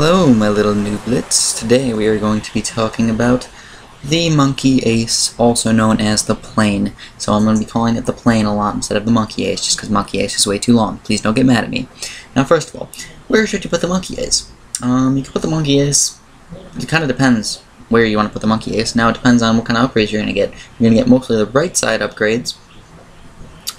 Hello, my little nooblets. Today we are going to be talking about the monkey ace, also known as the plane. So I'm going to be calling it the plane a lot instead of the monkey ace, just because monkey ace is way too long. Please don't get mad at me. Now, first of all, where should you put the monkey ace? You can put the monkey ace. It kind of depends where you want to put the monkey ace. Now it depends on what kind of upgrades you're going to get. You're going to get mostly the right side upgrades,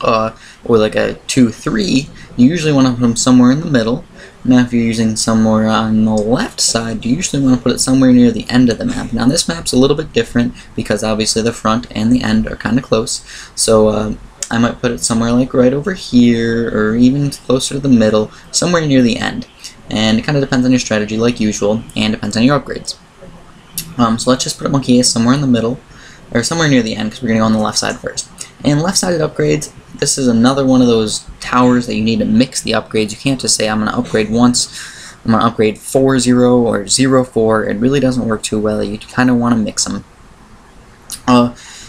or like a 2-3. You usually want to put them somewhere in the middle. Now if you're using somewhere on the left side, you usually want to put it somewhere near the end of the map. Now this map's a little bit different because obviously the front and the end are kind of close. So I might put it somewhere like right over here, or even closer to the middle, somewhere near the end. And it kind of depends on your strategy like usual, and depends on your upgrades. So let's just put a monkey ace somewhere in the middle, or somewhere near the end, because we're going to go on the left side first. And left-sided upgrades, this is another one of those towers that you need to mix the upgrades. You can't just say, I'm going to upgrade once, I'm going to upgrade 4-0 or 0-4. It really doesn't work too well. You kind of want to mix them.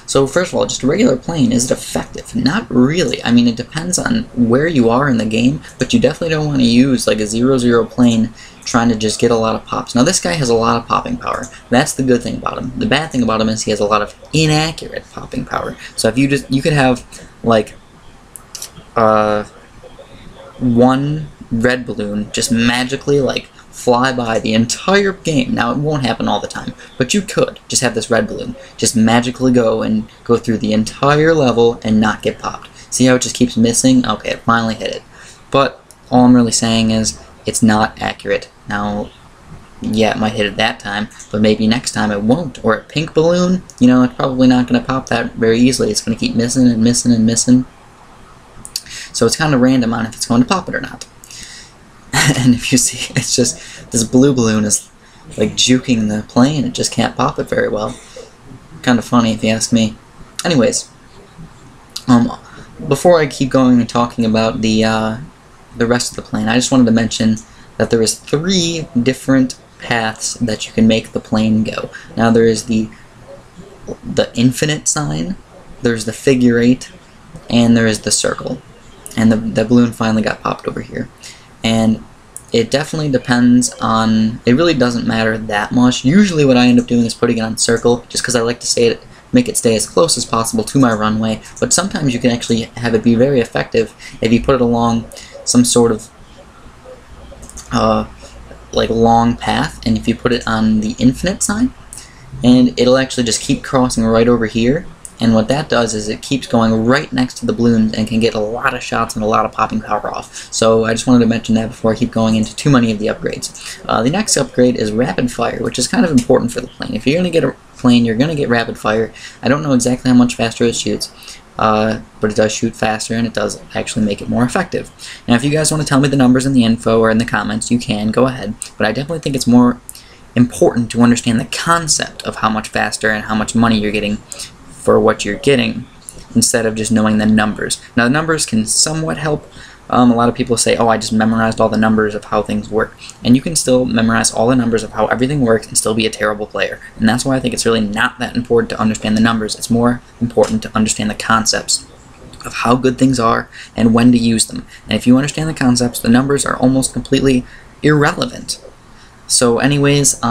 So first of all, just a regular plane, is it effective? Not really. I mean, it depends on where you are in the game, but you definitely don't want to use like a 0-0 plane trying to just get a lot of pops. Now this guy has a lot of popping power. That's the good thing about him. The bad thing about him is he has a lot of inaccurate popping power. So if you could have like one red balloon just magically like fly by the entire game. Now it won't happen all the time, but you could just have this red balloon just magically go through the entire level and not get popped. See how it just keeps missing? Okay, it finally hit it. But all I'm really saying is it's not accurate. Now, yeah, it might hit it that time, but maybe next time it won't. Or a pink balloon, you know, it's probably not going to pop that very easily. It's going to keep missing and missing and missing. So it's kind of random on if it's going to pop it or not. And if you see, it's just, this blue balloon is like juking the plane. It just can't pop it very well. Kind of funny if you ask me. Anyways, before I keep going and talking about the rest of the plane, I just wanted to mention that there is 3 different paths that you can make the plane go. Now there is the infinite sign, there's the figure 8, and there is the circle. And the balloon finally got popped over here. And it definitely depends on, it really doesn't matter that much. Usually what I end up doing is putting it on circle, just because I like to make it stay as close as possible to my runway. But sometimes you can actually have it be very effective if you put it along some sort of like long path, and if you put it on the infinite sign, and it'll actually just keep crossing right over here. And what that does is it keeps going right next to the balloons and can get a lot of shots and a lot of popping power off. So I just wanted to mention that before I keep going into too many of the upgrades. The next upgrade is rapid fire, which is kind of important for the plane. If you're going to get a plane, you're going to get rapid fire. I don't know exactly how much faster it shoots, but it does shoot faster, and it does actually make it more effective. Now if you guys want to tell me the numbers in the info or in the comments, you can, go ahead. But I definitely think it's more important to understand the concept of how much faster and how much money you're getting for what you're getting, instead of just knowing the numbers. Now the numbers can somewhat help. A lot of people say, oh, I just memorized all the numbers of how things work. And you can still memorize all the numbers of how everything works and still be a terrible player. And that's why I think it's really not that important to understand the numbers. It's more important to understand the concepts of how good things are and when to use them. And if you understand the concepts, the numbers are almost completely irrelevant. So anyways,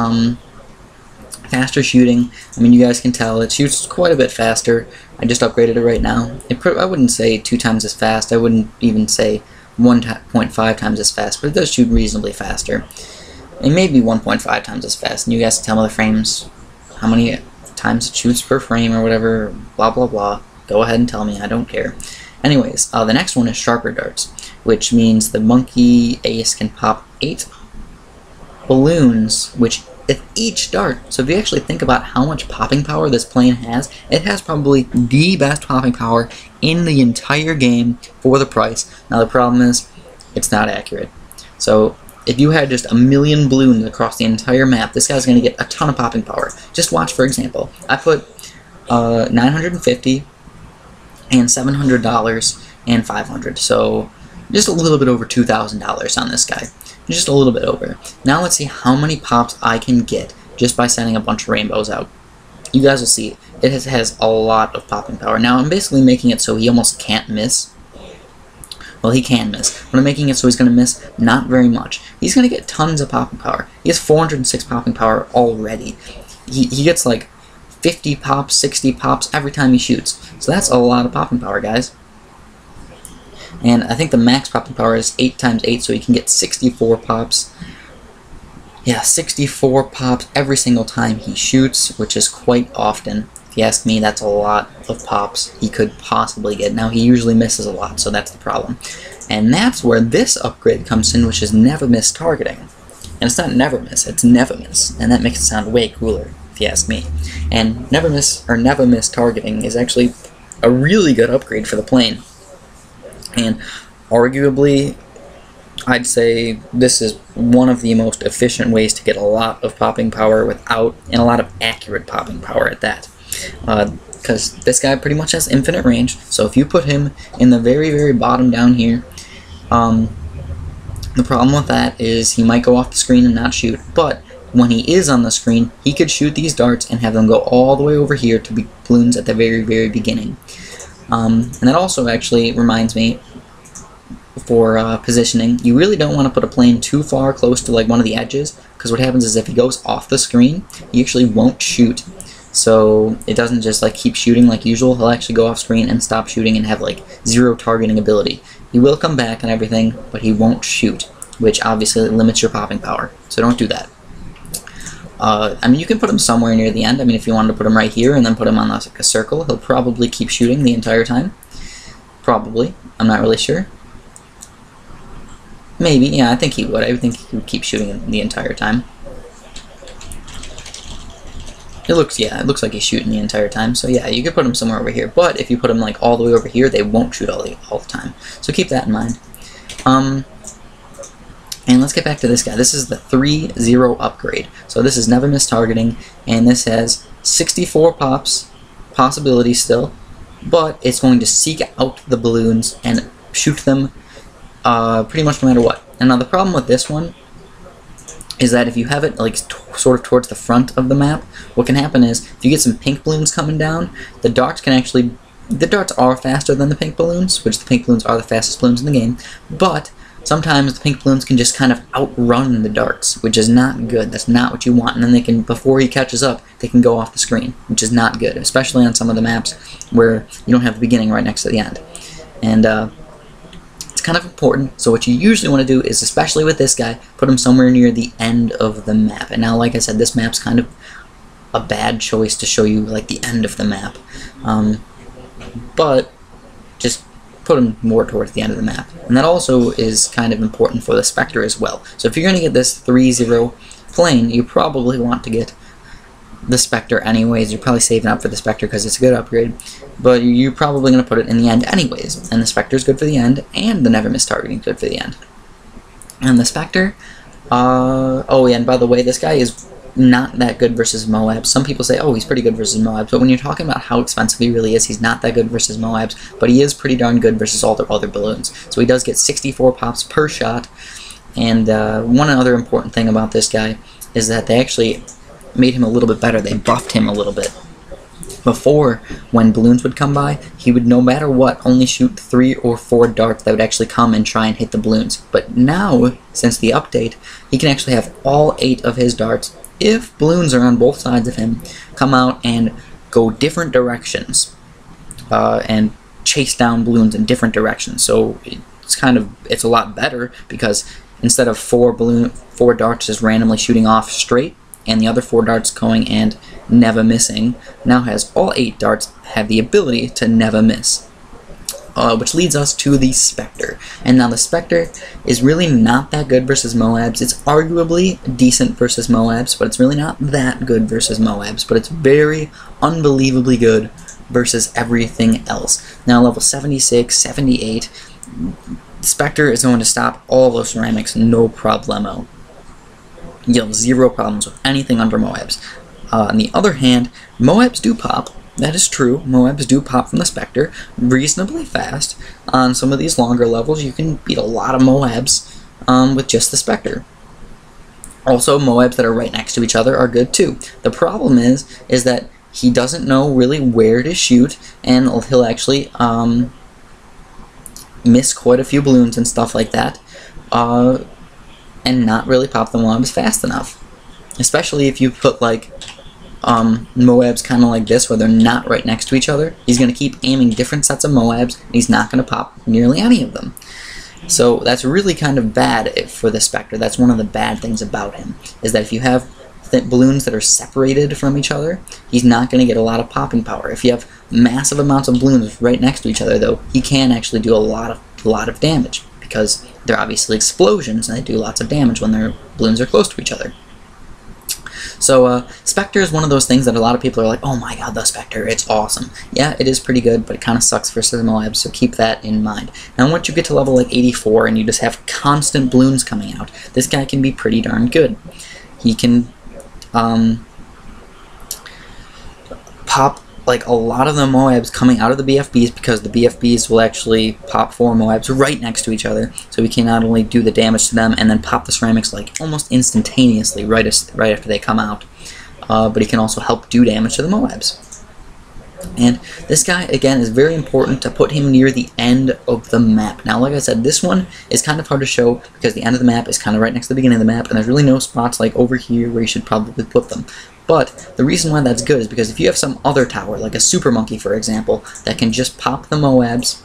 faster shooting, I mean, you guys can tell it shoots quite a bit faster. I just upgraded it right now. I wouldn't say 2 times as fast. I wouldn't even say 1.5 times as fast, but it does shoot reasonably faster. And maybe 1.5 times as fast. And you guys can tell me the frames, how many times it shoots per frame or whatever, blah blah blah. Go ahead and tell me, I don't care. Anyways, the next one is sharper darts, which means the monkey ace can pop 8 balloons, which if each dart, so if you actually think about how much popping power this plane has, it has probably the best popping power in the entire game for the price. Now the problem is, it's not accurate. So if you had just 1,000,000 balloons across the entire map, this guy's going to get a ton of popping power. Just watch, for example, I put $950 and $700 and $500, so just a little bit over $2,000 on this guy. Just a little bit over. Now let's see how many pops I can get just by sending a bunch of rainbows out. You guys will see, it has a lot of popping power. Now I'm basically making it so he almost can't miss. Well, he can miss, but I'm making it so he's going to miss not very much. he's going to get tons of popping power. He has 406 popping power already. He gets like 50 pops, 60 pops every time he shoots. So that's a lot of popping power, guys. And I think the max popping power is 8 times 8, so he can get 64 pops. Yeah, 64 pops every single time he shoots, which is quite often. If you ask me, that's a lot of pops he could possibly get. Now, he usually misses a lot, so that's the problem. And that's where this upgrade comes in, which is never miss targeting. And it's not never miss, it's never miss. And that makes it sound way cooler, if you ask me. And never miss targeting is actually a really good upgrade for the plane. And arguably, I'd say this is one of the most efficient ways to get a lot of popping power and a lot of accurate popping power at that. Because this guy pretty much has infinite range, so if you put him in the very, very bottom down here, the problem with that is he might go off the screen and not shoot, but when he is on the screen, he could shoot these darts and have them go all the way over here to be balloons at the very, very beginning. And that also actually reminds me, for positioning, you really don't want to put a plane too far close to like one of the edges, because what happens is if he goes off the screen, he actually won't shoot. So it doesn't just like keep shooting like usual. He'll actually go off screen and stop shooting and have like 0 targeting ability. He will come back and everything, but he won't shoot, which obviously limits your popping power. So don't do that. I mean, you can put him somewhere near the end. I mean, if you wanted to put him right here and then put him on like a circle, he'll probably keep shooting the entire time. Probably. I'm not really sure. Maybe, yeah, I think he would. I think he would keep shooting the entire time. It looks like he's shooting the entire time. So yeah, you could put him somewhere over here. But if you put him like all the way over here, they won't shoot all the time. So keep that in mind. And let's get back to this guy. This is the 3-0 upgrade. So this is never miss targeting, and this has 64 pops, possibility still, but it's going to seek out the balloons and shoot them pretty much no matter what. And now the problem with this one is that if you have it like sort of towards the front of the map, what can happen is if you get some pink balloons coming down, the darts are faster than the pink balloons, which the pink balloons are the fastest balloons in the game, but sometimes the pink balloons can just kind of outrun the darts, which is not good. That's not what you want. And then they can, before he catches up, they can go off the screen, which is not good, especially on some of the maps where you don't have the beginning right next to the end. And it's kind of important. So what you usually want to do is, especially with this guy, put him somewhere near the end of the map. And now, like I said, this map's kind of a bad choice to show you like the end of the map. But just put them more towards the end of the map. And that also is kind of important for the Specter as well. So if you're going to get this 3-0 plane, you probably want to get the Specter anyways. You're probably saving up for the Specter because it's a good upgrade, but you're probably going to put it in the end anyways. And the Specter's good for the end, and the never miss targeting is good for the end. And the Specter, oh yeah, and by the way, this guy is not that good versus Moabs. Some people say, oh, he's pretty good versus Moabs, but when you're talking about how expensive he really is, he's not that good versus Moabs, but he is pretty darn good versus all the other balloons. So he does get 64 pops per shot, and one other important thing about this guy is that they actually made him a little bit better. They buffed him a little bit. Before, when balloons would come by, he would, no matter what, only shoot 3 or 4 darts that would actually come and try and hit the balloons. But now, since the update, he can actually have all 8 of his darts, if balloons are on both sides of him, come out and go different directions and chase down balloons in different directions. So it's a lot better, because instead of 4 darts just randomly shooting off straight and the other 4 darts going and never missing, now has all 8 darts have the ability to never miss. Which leads us to the Specter. And now the Specter is really not that good versus Moabs. It's arguably decent versus Moabs, but it's really not that good versus Moabs. But it's very unbelievably good versus everything else. Now level 76, 78, Specter is going to stop all those ceramics, no problemo. You'll have 0 problems with anything under Moabs. On the other hand, Moabs do pop. That is true. Moabs do pop from the Specter reasonably fast. On some of these longer levels, you can beat a lot of Moabs with just the Specter. Also, Moabs that are right next to each other are good too. The problem is that he doesn't know really where to shoot, and he'll actually miss quite a few balloons and stuff like that. and not really pop the Moabs fast enough. Especially if you put like Moabs kind of like this, where they're not right next to each other. He's going to keep aiming different sets of Moabs, and he's not going to pop nearly any of them. So that's really kind of bad for the Specter. That's one of the bad things about him, is that if you have balloons that are separated from each other, he's not going to get a lot of popping power. If you have massive amounts of balloons right next to each other, though, he can actually do a lot of damage, because they're obviously explosions, and they do lots of damage when their balloons are close to each other. So Specter is one of those things that a lot of people are like, oh my god, the Specter, it's awesome. Yeah, it is pretty good, but it kind of sucks for some Moabs, so keep that in mind. Now once you get to level like 84 and you just have constant balloons coming out, this guy can be pretty darn good. He can pop like a lot of the Moabs coming out of the BFBs, because the BFBs will actually pop 4 Moabs right next to each other, so we can not only do the damage to them and then pop the ceramics like almost instantaneously right after they come out, but he can also help do damage to the Moabs. And this guy, again, is very important to put him near the end of the map. Now, like I said, this one is kind of hard to show because the end of the map is kind of right next to the beginning of the map, and there's really no spots like over here where you should probably put them. But the reason why that's good is because if you have some other tower, like a Super Monkey, for example, that can just pop the Moabs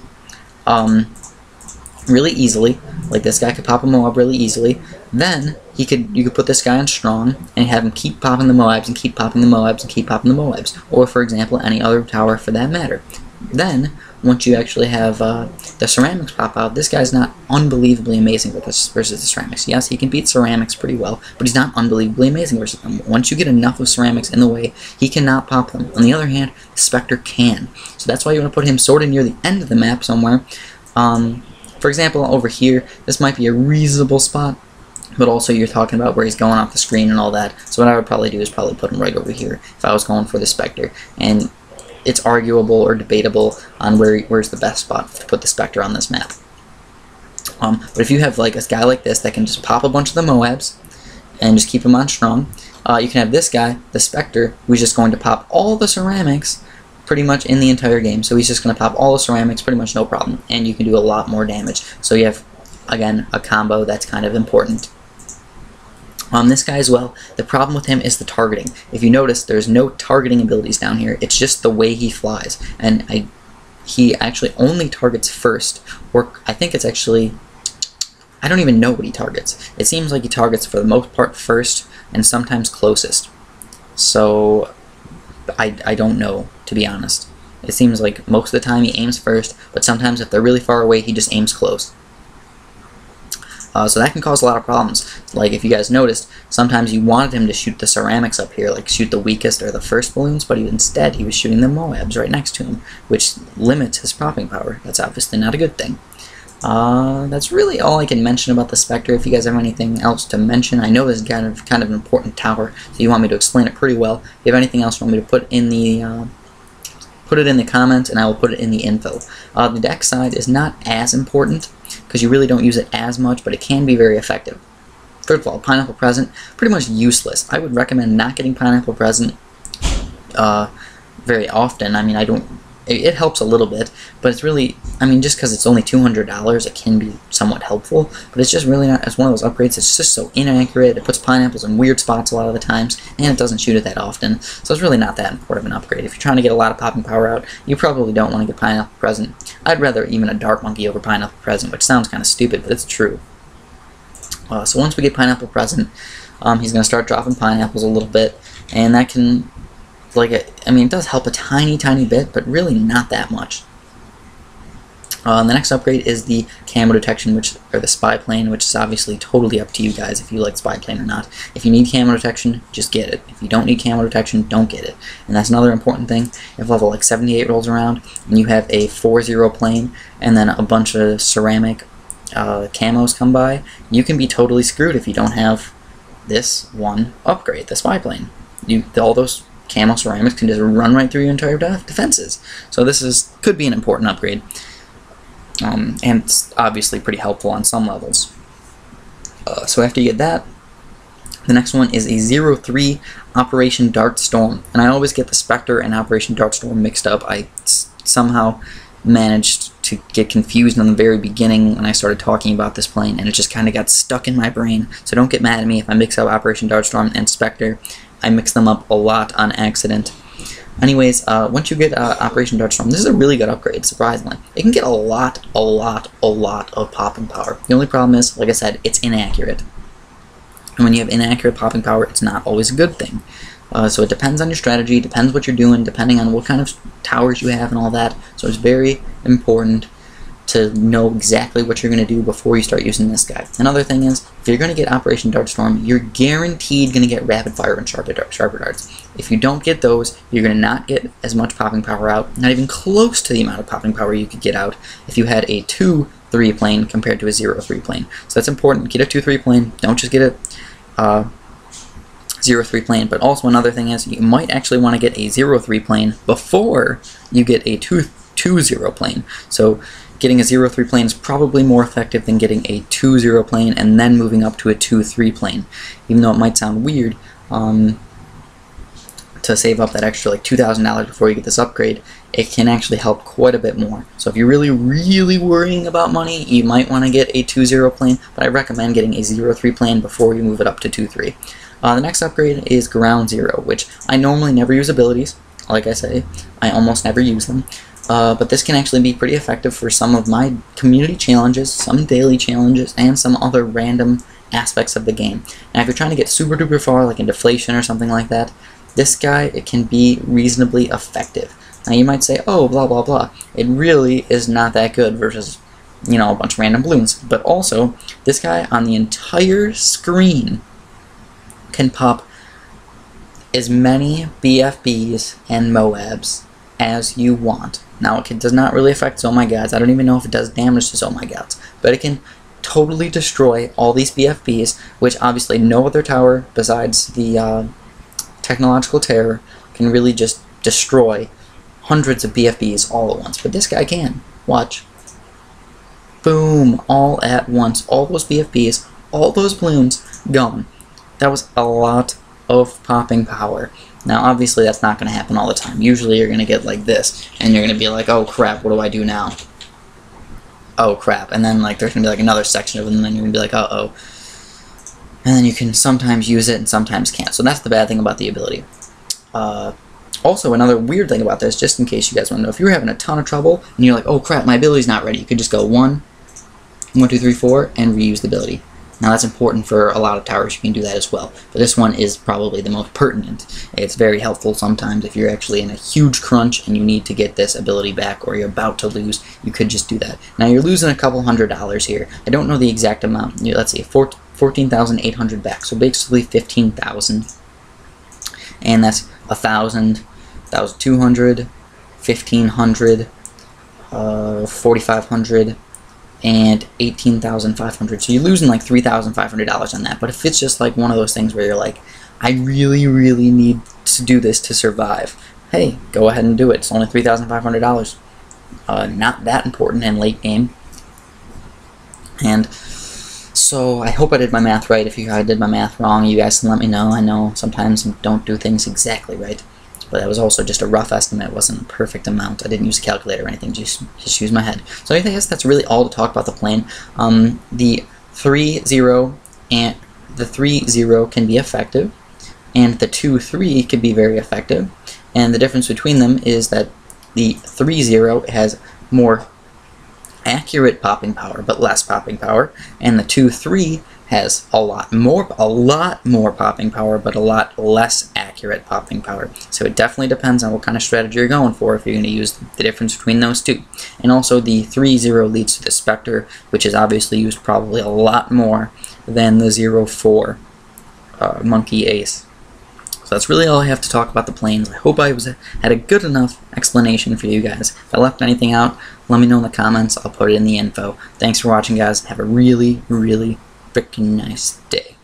really easily, like this guy could pop a Moab really easily, then you could put this guy on strong and have him keep popping the Moabs and keep popping the Moabs and keep popping the Moabs, or for example any other tower for that matter. Then once you actually have the ceramics pop out, this guy's not unbelievably amazing versus the ceramics. Yes, he can beat ceramics pretty well, but he's not unbelievably amazing versus them. Once you get enough of ceramics in the way, he cannot pop them. On the other hand, the Specter can. So that's why you want to put him sort of near the end of the map somewhere. For example, over here, this might be a reasonable spot, but also you're talking about where he's going off the screen and all that. So what I would probably do is probably put him right over here if I was going for the Specter. And it's arguable or debatable on where's the best spot to put the Specter on this map. But if you have like a guy like this that can just pop a bunch of the Moabs and just keep him on strong, you can have this guy, the Specter, who's just going to pop all the ceramics pretty much in the entire game. So he's just going to pop all the ceramics pretty much no problem, and you can do a lot more damage. So you have, again, a combo that's kind of important. This guy as well, the problem with him is the targeting. If you notice, there's no targeting abilities down here. It's just the way he flies. And he actually only targets first, or I think it's actually, I don't even know what he targets. It seems like he targets for the most part first and sometimes closest. So I don't know, to be honest. It seems like most of the time he aims first, but sometimes if they're really far away, he just aims close. So that can cause a lot of problems. Like if you guys noticed, sometimes you wanted him to shoot the ceramics up here, like shoot the weakest or the first balloons, but instead he was shooting the Moabs right next to him, which limits his popping power. That's obviously not a good thing. That's really all I can mention about the Specter. If you guys have anything else to mention, I know this is kind of an important tower, so you want me to explain it pretty well. If you have anything else you want me to put in the put it in the comments, and I will put it in the info. The deck side is not as important, because you really don't use it as much, but it can be very effective. First of all, Pineapple Present, pretty much useless. I would recommend not getting Pineapple Present very often. I mean, it helps a little bit, but it's really, I mean, just because it's only $200, it can be somewhat helpful, but it's just really not, it's one of those upgrades that's just so inaccurate. It puts pineapples in weird spots a lot of the times, and it doesn't shoot it that often, so it's really not that important of an upgrade. If you're trying to get a lot of popping power out, you probably don't want to get Pineapple Present. I'd rather even a Dark Monkey over Pineapple Present, which sounds kind of stupid, but it's true. So once we get Pineapple Present, he's going to start dropping pineapples a little bit, and that can, I mean, it does help a tiny, tiny bit, but really not that much. The next upgrade is the camo detection, or the spy plane, which is obviously totally up to you guys if you like spy plane or not. If you need camo detection, just get it. If you don't need camo detection, don't get it. And that's another important thing. If level like 78 rolls around and you have a 4-0 plane and then a bunch of ceramic camos come by, you can be totally screwed if you don't have this one upgrade, the spy plane. All those camo ceramics can just run right through your entire defenses. So this could be an important upgrade. And it's obviously pretty helpful on some levels. So after you get that, the next one is a 0-3 Operation Dart Storm. And I always get the Specter and Operation Dart Storm mixed up. I somehow managed to get confused in the very beginning when I started talking about this plane, and it just kind of got stuck in my brain. So don't get mad at me if I mix up Operation Darkstorm and Specter. I mix them up a lot on accident. Anyways, once you get Operation Darkstorm, this is a really good upgrade, surprisingly. It can get a lot of popping power. The only problem is, like I said, it's inaccurate. And when you have inaccurate popping power, it's not always a good thing. So it depends on your strategy, depends what you're doing, depending on what kind of towers you have and all that. So it's very important to know exactly what you're going to do before you start using this guy. Another thing is, if you're going to get Operation Darkstorm, you're guaranteed going to get Rapid Fire and Sharper Darts. If you don't get those, you're going to not get as much popping power out, not even close to the amount of popping power you could get out if you had a 2-3 plane compared to a 0-3 plane. So that's important. Get a 2-3 plane. Don't just get a 0-3 plane. But also another thing is, you might actually want to get a 0-3 plane before you get a 2-0 plane. So getting a 0-3 plane is probably more effective than getting a 2-0 plane and then moving up to a 2-3 plane. Even though it might sound weird to save up that extra like $2,000 before you get this upgrade, it can actually help quite a bit more. So if you're really worrying about money, you might want to get a 2-0 plane, but I recommend getting a 0-3 plane before you move it up to 2-3. The next upgrade is Ground Zero, which I normally never use abilities. Like I say, I almost never use them. But this can actually be pretty effective for some of my community challenges, some daily challenges, and some other random aspects of the game. Now if you're trying to get super duper far, like in deflation or something like that, this guy, it can be reasonably effective. Now you might say, oh, blah blah blah. It really is not that good versus, you know, a bunch of random balloons. But also, this guy on the entire screen can pop as many BFBs and Moabs as you want. Now it does not really affect Oh My Gods. I don't even know if it does damage to Oh My Gods, but it can totally destroy all these BFBs, which obviously no other tower besides the Technological Terror can really just destroy hundreds of BFBs all at once. But this guy can. Watch. Boom, all at once. All those BFBs, all those balloons, gone. That was a lot of popping power. Now, obviously, that's not going to happen all the time. Usually, you're going to get like this, and you're going to be like, oh, crap, what do I do now? Oh, crap. And then, like, there's going to be, like, another section of them, and then you're going to be like, uh-oh. And then you can sometimes use it and sometimes can't. So that's the bad thing about the ability. Also, another weird thing about this, just in case you guys want to know, if you're having a ton of trouble, and you're like, oh, crap, my ability's not ready, you could just go 1, 2, 3, 4, and reuse the ability. Now that's important for a lot of towers, you can do that as well. But this one is probably the most pertinent. It's very helpful sometimes if you're actually in a huge crunch and you need to get this ability back or you're about to lose, you could just do that. Now you're losing a couple $100 here. I don't know the exact amount. Let's see, 14,800 back, so basically 15,000. And that's 1,000, 1,200, 1,500, 4,500, and 18,500. So you're losing like $3,500 on that. But if it's just like one of those things where you're like, I really need to do this to survive, hey, go ahead and do it. It's only $3,500. Not that important in late game. And so I hope I did my math right. If I did my math wrong, you guys can let me know. I know sometimes I don't do things exactly right. But that was also just a rough estimate. It wasn't a perfect amount. I didn't use a calculator or anything, just use my head. So I guess that's really all to talk about the plane. The 3-0 and the 3-0 can be effective, and the 2-3 can be very effective. And the difference between them is that the 3-0 has more accurate popping power, but less popping power, and the 2-3 has a lot more popping power, but a lot less accurate popping power. So it definitely depends on what kind of strategy you're going for if you're going to use the difference between those two. And also the 3-0 leads to the Specter, which is obviously used probably a lot more than the 0-4 Monkey Ace. So that's really all I have to talk about the planes. I hope I had a good enough explanation for you guys. If I left anything out, let me know in the comments. I'll put it in the info. Thanks for watching, guys. Have a really freaking nice day.